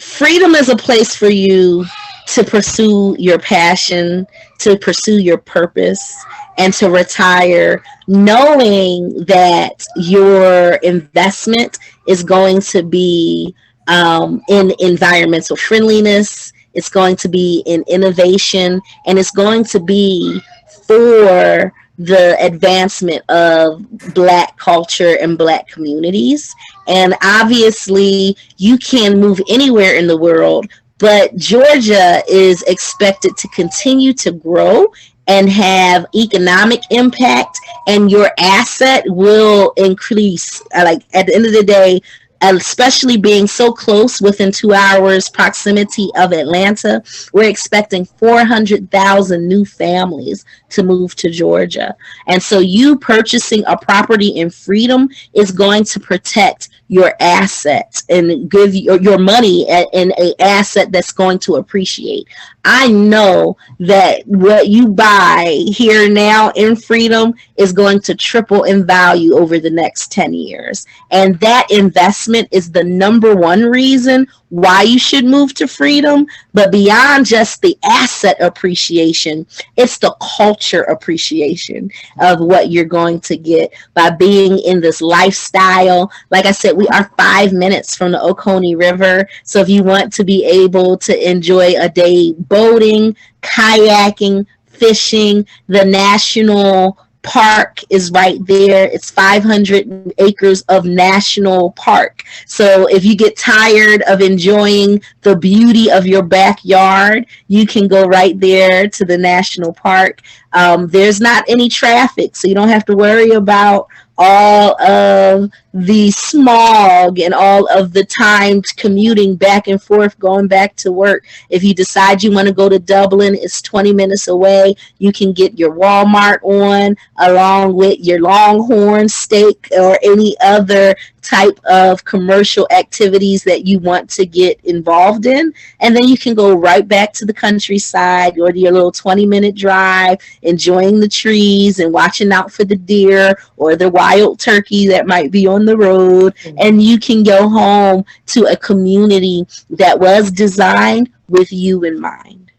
freedom is a place for you to pursue your passion, to pursue your purpose and to retire knowing that your investment is going to be in environmental friendliness, it's going to be in innovation, and it's going to be for the advancement of Black culture and Black communities. And obviously, you can move anywhere in the world, but Georgia is expected to continue to grow and have economic impact, and your asset will increase. Like at the end of the day, especially being so close, within 2 hours proximity of Atlanta, we're expecting 400,000 new families to move to Georgia. And so you purchasing a property in Freedom is going to protect your assets and give you your money in an asset that's going to appreciate. I know that what you buy here now in Freedom is going to triple in value over the next 10 years. And that investment is the number one reason why you should move to Freedom. But beyond just the asset appreciation, it's the culture appreciation of what you're going to get by being in this lifestyle. Like I said, we are 5 minutes from the Oconee River. So if you want to be able to enjoy a day boating, kayaking, fishing, the national park is right there. It's 500 acres of national park. So if you get tired of enjoying the beauty of your backyard, you can go right there to the national park. There's not any traffic, so you don't have to worry about all of the smog and all of the time commuting back and forth, going back to work. If you decide you want to go to Dublin, it's 20 minutes away. You can get your Walmart on along with your Longhorn steak or any other type of commercial activities that you want to get involved in. And then you can go right back to the countryside or your little 20-minute drive, enjoying the trees and watching out for the deer or the wild turkey that might be on the road. And you can go home to a community that was designed with you in mind.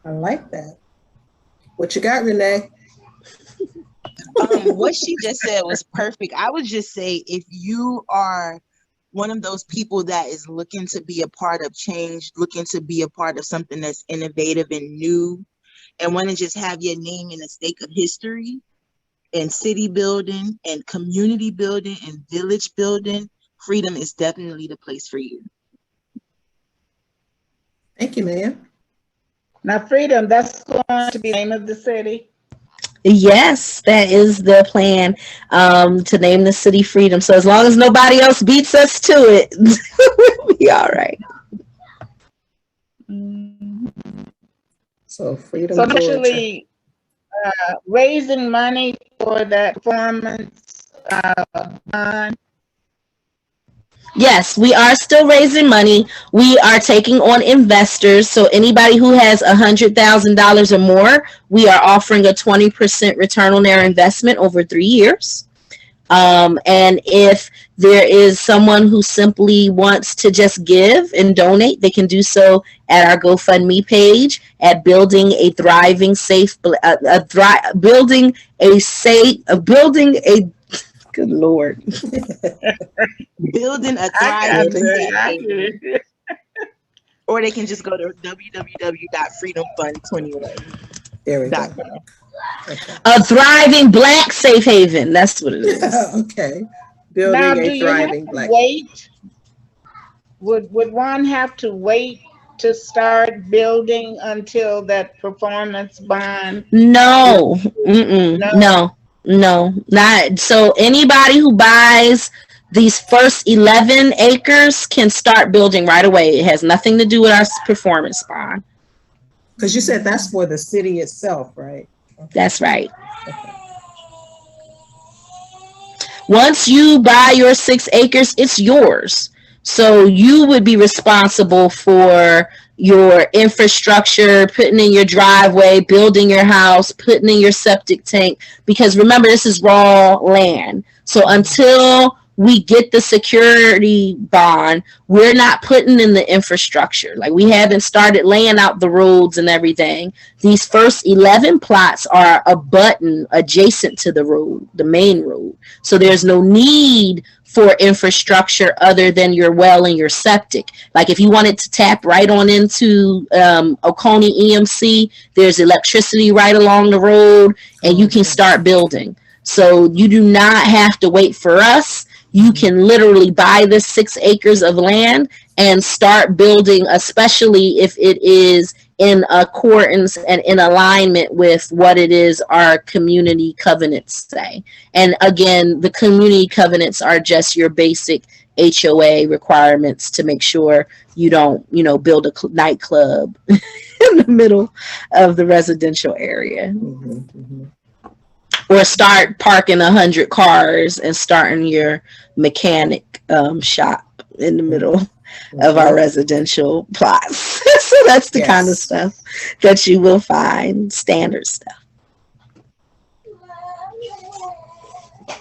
I like that. What you got, Renee? What she just said was perfect. I would just say, if you are one of those people that is looking to be a part of change, looking to be a part of something that's innovative and new, and want to just have your name in a stake of history and city building and community building and village building, Freedom is definitely the place for you. Thank you, ma'am. Now, Freedom, that's going to be the name of the city. Yes, that is the plan, to name the city Freedom. So as long as nobody else beats us to it, we'll be all right. So Freedom, So Georgia. actually raising money for that performance bond. Yes, we are still raising money. We are taking on investors. So anybody who has $100,000 or more, we are offering a 20% return on their investment over 3 years. And if there is someone who simply wants to just give and donate, they can do so at our GoFundMe page at building a thriving, safe, building a good Lord. Building a thriving, or they can just go to www.freedomfund21. There we go. Okay. A thriving Black safe haven. That's what it is. Okay. Building Now, a thriving Black. Wait? Would one have to wait to start building until that performance bond? No. No, not so. Anybody who buys these first 11 acres can start building right away. It has nothing to do with our performance bond. Because you said that's for the city itself, right? Okay. That's right. Okay. Once you buy your 6 acres, it's yours. So you would be responsible for your infrastructure, putting in your driveway, building your house, putting in your septic tank, because remember, this is raw land. So until we get the security bond, we're not putting in the infrastructure. Like, we haven't started laying out the roads and everything. These first 11 plots are a button adjacent to the road, the main road. So there's no need for infrastructure other than your well and your septic. Like, if you wanted to tap right on into Oconee EMC, there's electricity right along the road, and you can start building. So you do not have to wait for us. You can literally buy this 6 acres of land and start building, especially if it is in accordance and in alignment with what it is our community covenants say. And again, the community covenants are just your basic HOA requirements to make sure you don't, build a nightclub in the middle of the residential area. Or start parking 100 cars and starting your mechanic shop in the middle of our residential plots. So that's the kind of stuff that you will find, standard stuff.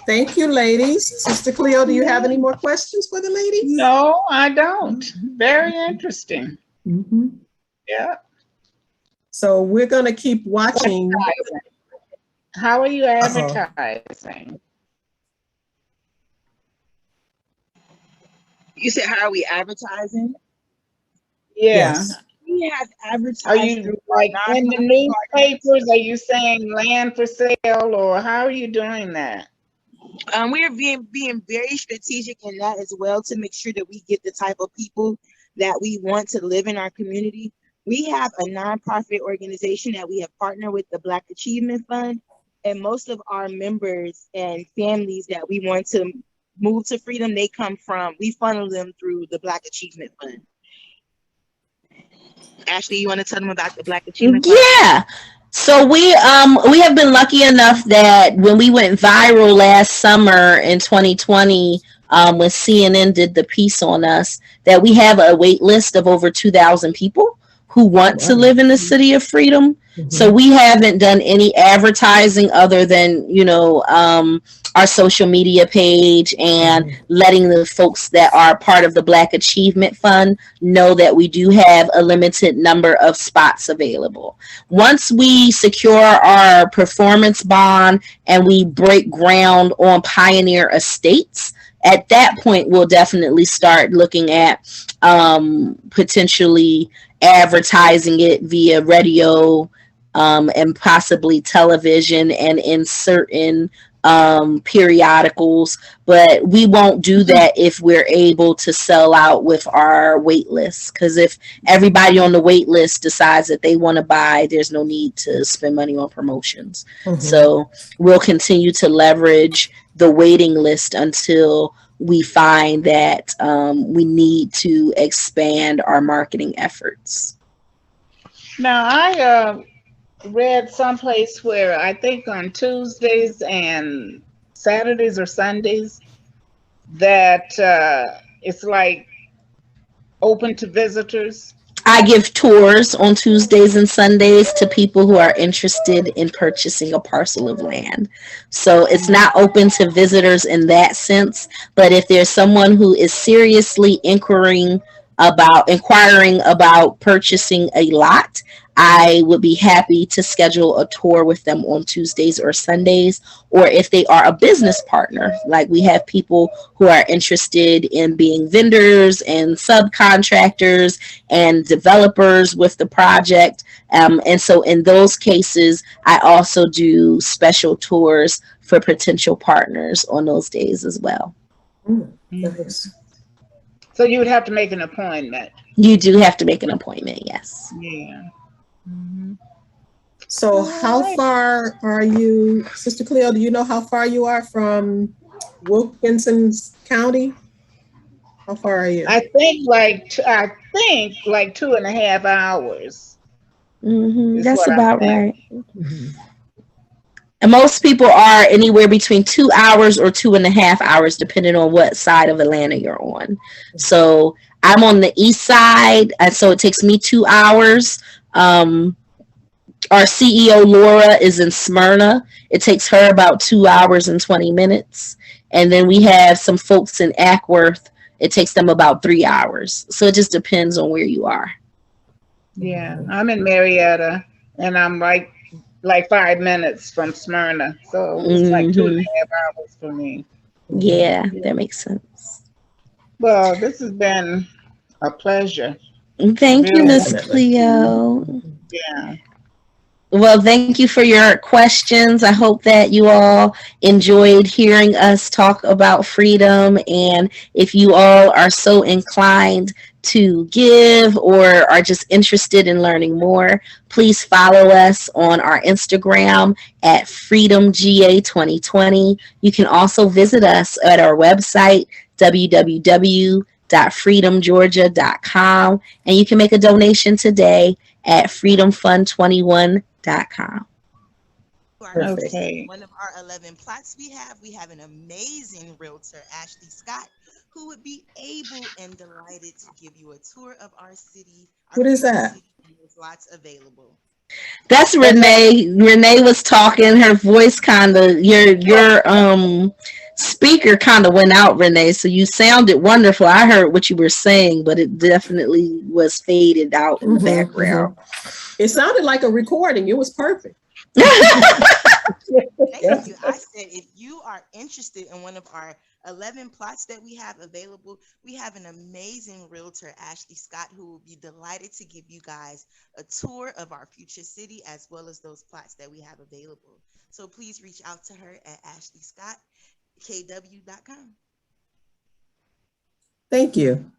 Thank you, ladies. Sister Cleo, do you have any more questions for the ladies? No, I don't. Very interesting. Yeah. So we're going to keep watching. How are you advertising? You said, how are we advertising? Yeah. Yes. We have advertised. Are you like in the newspapers? Are you saying land for sale, or how are you doing that? We're being very strategic in that as well, to make sure that we get the type of people that we want to live in our community. We have a nonprofit organization that we have partnered with, the Black Achievement Fund, and most of our members and families that we want to move to freedom, we funnel them through the Black Achievement Fund. Ashley, you want to tell them about the Black Achievement Fund? Yeah. So we have been lucky enough that when we went viral last summer in 2020, when CNN did the piece on us, that we have a wait list of over 2,000 people who want to live in the city of freedom. So we haven't done any advertising other than, our social media page and letting the folks that are part of the Black Achievement Fund know that we do have a limited number of spots available. Once we secure our performance bond and we break ground on Pioneer Estates, at that point, we'll definitely start looking at potentially advertising it via radio and possibly television and in certain periodicals, but we won't do that if we're able to sell out with our wait list, because if everybody on the wait list decides that they want to buy, there's no need to spend money on promotions. So we'll continue to leverage the waiting list until we find that we need to expand our marketing efforts. Now, I read someplace where I think on Tuesdays and Saturdays or Sundays that it's like open to visitors. I give tours on Tuesdays and Sundays to people who are interested in purchasing a parcel of land. So it's not open to visitors in that sense, but if there's someone who is seriously inquiring about purchasing a lot, I would be happy to schedule a tour with them on Tuesdays or Sundays. Or if they are a business partner, like we have people who are interested in being vendors and subcontractors and developers with the project. And so in those cases, I also do special tours for potential partners on those days as well. So you would have to make an appointment. You do have to make an appointment, yes. Yeah. So how far are you, Sister Cleo, do you know how far you are from Wilkinson County? How far are you? I think like 2.5 hours. That's about right. And most people are anywhere between 2 hours or 2.5 hours, depending on what side of Atlanta you're on. So I'm on the east side, and so it takes me 2 hours. Our CEO, Laura, is in Smyrna. It takes her about 2 hours and 20 minutes. And then we have some folks in Ackworth. It takes them about 3 hours. So it just depends on where you are. Yeah, I'm in Marietta, and I'm like 5 minutes from Smyrna, so it's like 2.5 hours for me. Yeah, that makes sense. Well, this has been a pleasure. Thank you, Really, Miss Definitely. Cleo. yeah. Well, thank you for your questions. I hope that you all enjoyed hearing us talk about freedom. And if you all are so inclined to give or are just interested in learning more, please follow us on our Instagram at FreedomGA2020. You can also visit us at our website, www.freedomgeorgia.com, and you can make a donation today at freedomfund21.com. Perfect. Okay. One of our 11 plots we have an amazing realtor, Ashley Scott, who would be able and delighted to give you a tour of our city, our What is future that? city, and there's lots available. That's Renee. Renee was talking. Her voice kind of your speaker kind of went out, Renee. So you sounded wonderful. I heard what you were saying, but it definitely was faded out in the background. It sounded like a recording. It was perfect. Thank you. I said if you are interested in one of our 11 plots that we have available, we have an amazing realtor, Ashley Scott, who will be delighted to give you guys a tour of our future city as well as those plots that we have available. So please reach out to her at ashleyscottkw.com. Thank you.